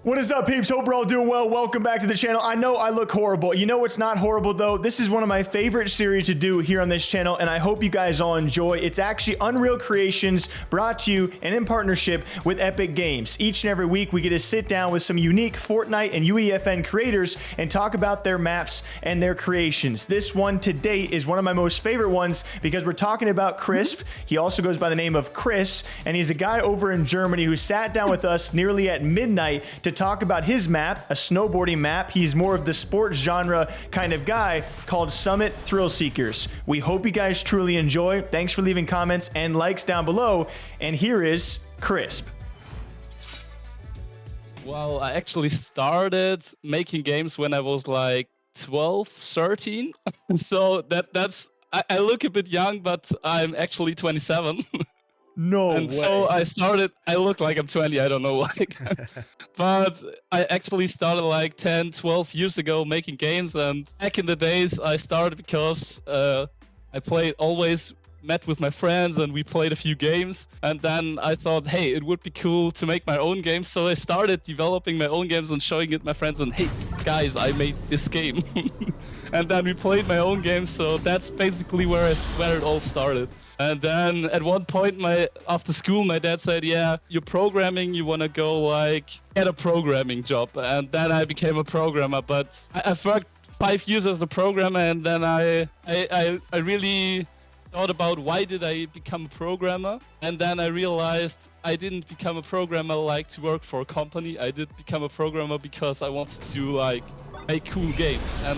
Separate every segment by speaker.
Speaker 1: What is up, peeps? Hope we're all doing well. Welcome back to the channel. I know I look horrible. You know what's not horrible, though? This is one of my favorite series to do here on this channel, and I hope you guys all enjoy. It's actually Unreal Creations, brought to you and in partnership with Epic Games. Each and every week, we get to sit down with some unique Fortnite and UEFN creators and talk about their maps and their creations. This one to date is one of my most favorite ones because we're talking about Crisp. He also goes by the name of Chris, and he's a guy over in Germany who sat down with us nearly at midnight to talk about his map, a snowboarding map. He's more of the sports genre kind of guy, called Summit Thrillseekers. We hope you guys truly enjoy. Thanks for leaving comments and likes down below. And here is Crisp.
Speaker 2: Well, I actually started making games when I was like 12, 13. So I look a bit young, but I'm actually 27.
Speaker 1: No
Speaker 2: and
Speaker 1: way.
Speaker 2: So I look like I'm 20, I don't know why. But I actually started like 10, 12 years ago making games. And back in the days, I started because I always met with my friends and we played a few games. And then I thought, hey, it would be cool to make my own games. So I started developing my own games and showing it to my friends. And hey, guys, I made this game. And then we played my own games. So that's basically where it all started. And then at one point, after school, my dad said, yeah, you're programming, you want to go like get a programming job. And then I became a programmer, but I've worked 5 years as a programmer, and then I really thought about why did I become a programmer. And then I realized I didn't become a programmer like to work for a company. I did become a programmer because I wanted to like make cool games. And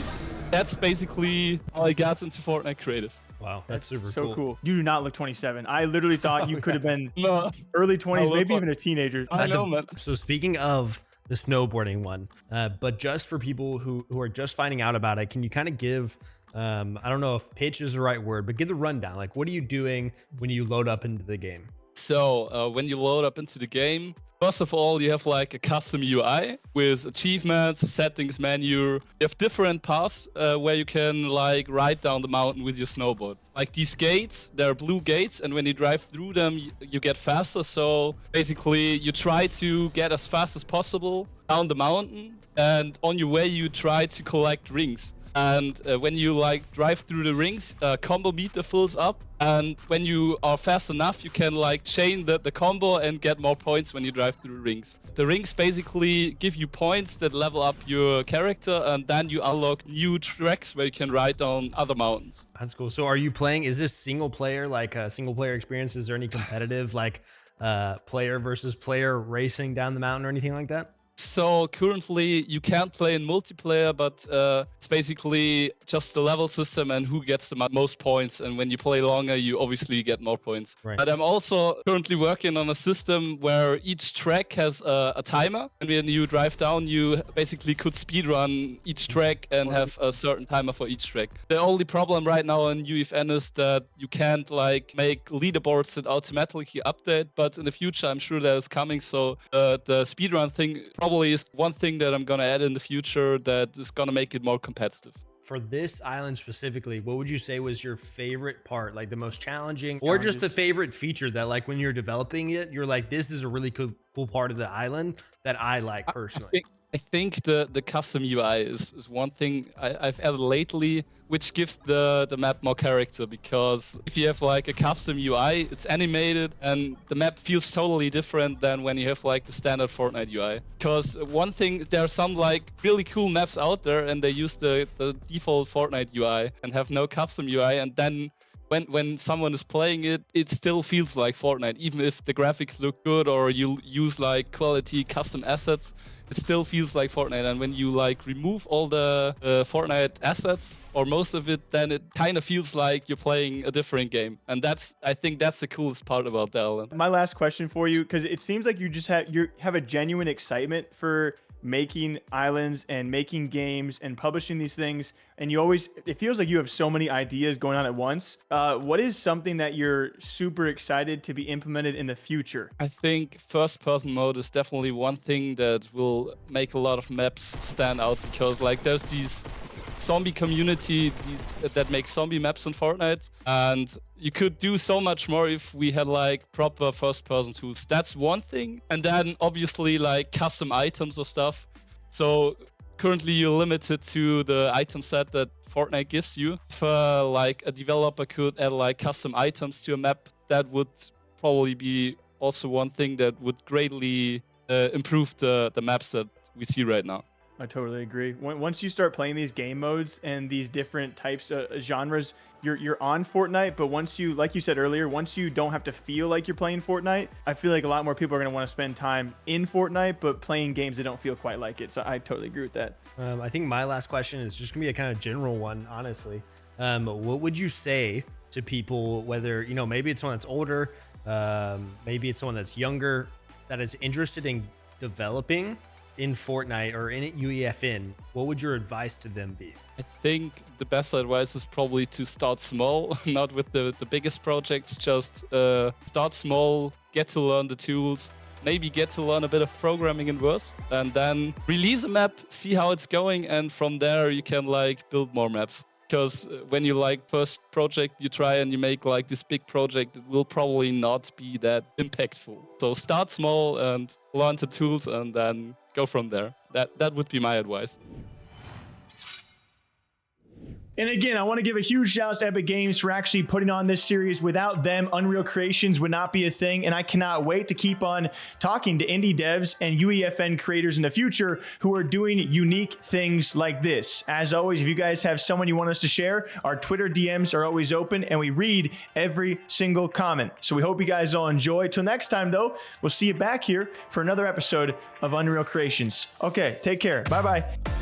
Speaker 2: that's basically how I got into Fortnite Creative.
Speaker 3: Wow, that's super
Speaker 1: so cool. You do not look 27. I literally thought you could have been
Speaker 2: No,
Speaker 1: early 20s, maybe even a teenager.
Speaker 2: I know, man.
Speaker 3: So speaking of the snowboarding one, but just for people who are just finding out about it, can you kind of give, I don't know if pitch is the right word, but give the rundown. Like, what are you doing when you load up into the game?
Speaker 2: So when you load up into the game, first of all, you have like a custom UI with achievements, a settings menu. You have different paths where you can like ride down the mountain with your snowboard. Like these gates, they're blue gates, and when you drive through them, you get faster. So basically, you try to get as fast as possible down the mountain, and on your way, you try to collect rings. And when you like drive through the rings, combo meter fills up, and when you are fast enough, you can like chain the combo and get more points when you drive through the rings. The rings basically give you points that level up your character, and then you unlock new tracks where you can ride down other mountains.
Speaker 3: That's cool. So are you playing, is this single player, like a single player experience? Is there any competitive like player versus player racing down the mountain or anything like that?
Speaker 2: So currently you can't play in multiplayer, but it's basically just the level system and who gets the most points. And when you play longer, you obviously get more points.
Speaker 3: Right.
Speaker 2: But I'm also currently working on a system where each track has a timer. And when you drive down, you basically could speedrun each track and have a certain timer for each track. The only problem right now in UEFN is that you can't like make leaderboards that automatically update. But in the future, I'm sure that is coming. So the speedrun thing probably is one thing that I'm gonna add in the future that is gonna make it more competitive.
Speaker 3: For this island specifically, what would you say was your favorite part, like the most challenging, or just the favorite feature that like when you're developing it, you're like, this is a really cool part of the island that I like personally?
Speaker 2: I think the custom UI is one thing I've added lately, which gives the map more character, because if you have like a custom UI, it's animated and the map feels totally different than when you have like the standard Fortnite UI. Because one thing, there are some like really cool maps out there and they use the default Fortnite UI and have no custom UI, and then when someone is playing it, it still feels like Fortnite. Even if the graphics look good or you use like quality custom assets, it still feels like Fortnite. And when you like remove all the Fortnite assets or most of it, then it kind of feels like you're playing a different game. And I think that's the coolest part about the island.
Speaker 1: My last question for you, because it seems like you have a genuine excitement for making islands and making games and publishing these things, and it feels like you have so many ideas going on at once. What is something that you're super excited to be implemented in the future?
Speaker 2: I think first person mode is definitely one thing that will make a lot of maps stand out, because like there's these zombie community that makes zombie maps in Fortnite, and you could do so much more if we had like proper first-person tools. That's one thing. And then obviously like custom items or stuff. So currently you're limited to the item set that Fortnite gives you. If like a developer could add like custom items to a map, that would probably be also one thing that would greatly improve the maps that we see right now.
Speaker 1: I totally agree. Once you start playing these game modes and these different types of genres, you're on Fortnite, but once you, like you said earlier, once you don't have to feel like you're playing Fortnite, I feel like a lot more people are going to want to spend time in Fortnite, but playing games that don't feel quite like it. So I totally agree with that.
Speaker 3: I think my last question is just gonna be a kind of general one, honestly. What would you say to people, whether, you know, maybe it's someone that's older, maybe it's someone that's younger, that is interested in developing in Fortnite or in UEFN, what would your advice to them be?
Speaker 2: I think the best advice is probably to start small, not with the biggest projects, just start small, get to learn the tools, maybe get to learn a bit of programming in Verse, and then release a map, see how it's going, and from there you can like build more maps. Because when you like first project, you try and you make like this big project, it will probably not be that impactful. So start small and learn the tools and then go from there. That would be my advice.
Speaker 1: And again, I want to give a huge shout out to Epic Games for actually putting on this series. Without them, Unreal Creations would not be a thing. And I cannot wait to keep on talking to indie devs and UEFN creators in the future who are doing unique things like this. As always, if you guys have someone you want us to share, our Twitter DMs are always open and we read every single comment. So we hope you guys all enjoy. Till next time, though, we'll see you back here for another episode of Unreal Creations. Okay, take care. Bye-bye.